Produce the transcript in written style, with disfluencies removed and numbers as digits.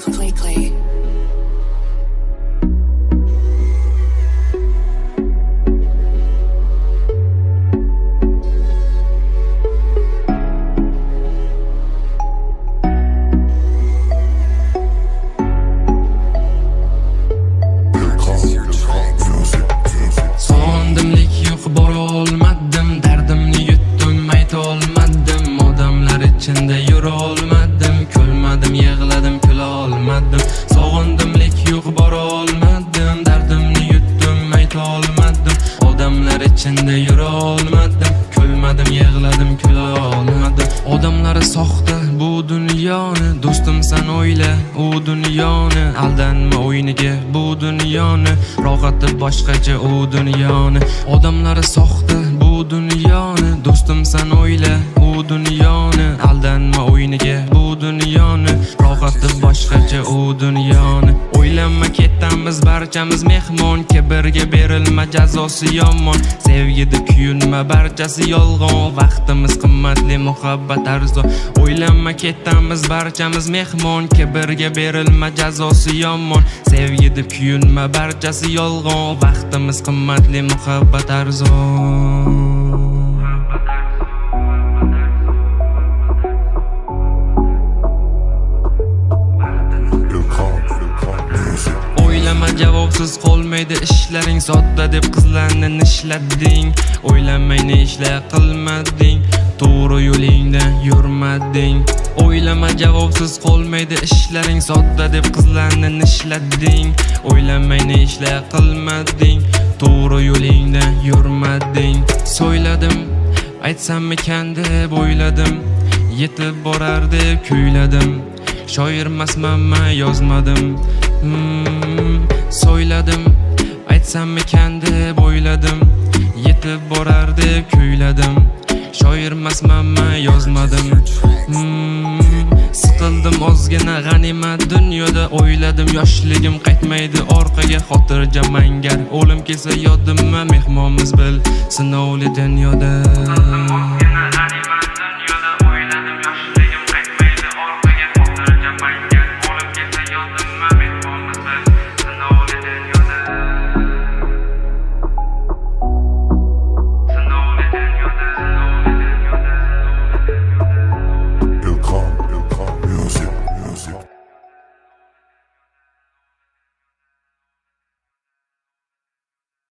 completely. Sondimlik yo'q, bora olmadim, dardimni yutdim, ayta olmadim, odamlar ichida yura olmadim, kulmadim, yig'ladim, kula olmadim. Sog'indimlik yo'q, bora olmadim, dardimni yutdim, ayta olmadim, odamlar ichida yura olmadim, kulmadim, yig'ladim, kula olmadim. Odamlar soxta bu dunyoni, do'stim sen o'yla u dunyoni, aldanma o'yiniga bu dunyoni, rohati boshqacha u dunyoni. Odamlar soxta bu dunyoni, do'stim sen o'yla u dunyoni, aldanma o'yiniga bu dunyoni, rohati boshqacha u dunyoni. O'ylanma ketamiz barchamiz mehmon, kibrga berilma jazosi yomon, sevgida kuyunma barchasi yolg'on, vaqtimiz qimmatli, muhabbat arzon. O'ylanma ketamiz barchamiz mehmon, kibrga berilma jazosi yomon, sevgida kuyunma barchasi yolg'on, vaqtimiz qimmatli, muhabbat arzon. O'ylama javobsiz qolmaydi ishlaring, sodda deb qizlarni nishlading. O'ylamay ne ishlar qilmading, to'g'ri yo'lingdan yurmading. O'ylama javobsiz qolmaydi ishlaring, sodda deb qizlarni nishlading. O'ylamay ne ishlar qilmading, to'g'ri yo'lingdan yurmading. So'yladim, aytsammikan deb o'yladim, yetib borar deb kuyladim, shoirmasmanman yozmadim. So'yladim, aytsammikan deb o'yladim, yetib borar deb kuyladim, shoirmasmanman yozmadim. Siqildim ozgina g'animat dunyoda, o'yladim yoshligim qaytmaydi orqaga, xotirjam mangar o'lim kelsa yodimma, mehmonmiz bil sinovli dunyoda.